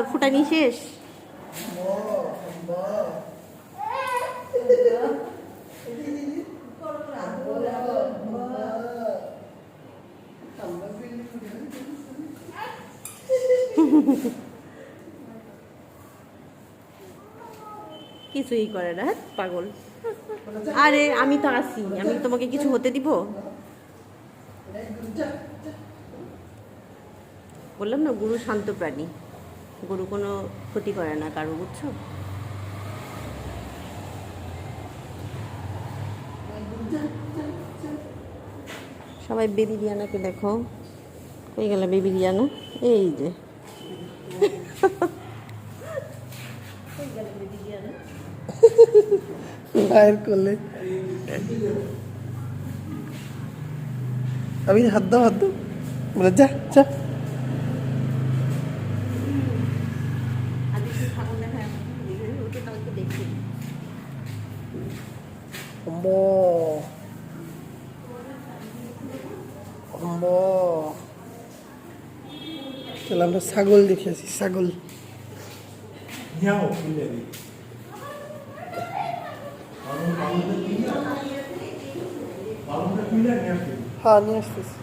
তোর ফুটানি শেষ? কিছুই করে না, পাগল। আরে আমি তো আছি, আমি তোমাকে কিছু হতে দিব? বললাম না, গরু শান্ত প্রাণী, গরু কোনো ক্ষতি করে না কারো, বুঝছো? সবাই বেবি রিয়ানাকে দেখো। কই গেল বেবি রিয়ানা? এই যে মায়ের কোলে। আমি হাত দাও বলে যা যা। চলো আমরা ছাগল দেখে আসি। ছাগল হ্যাঁ নিয়ে আসতেছি।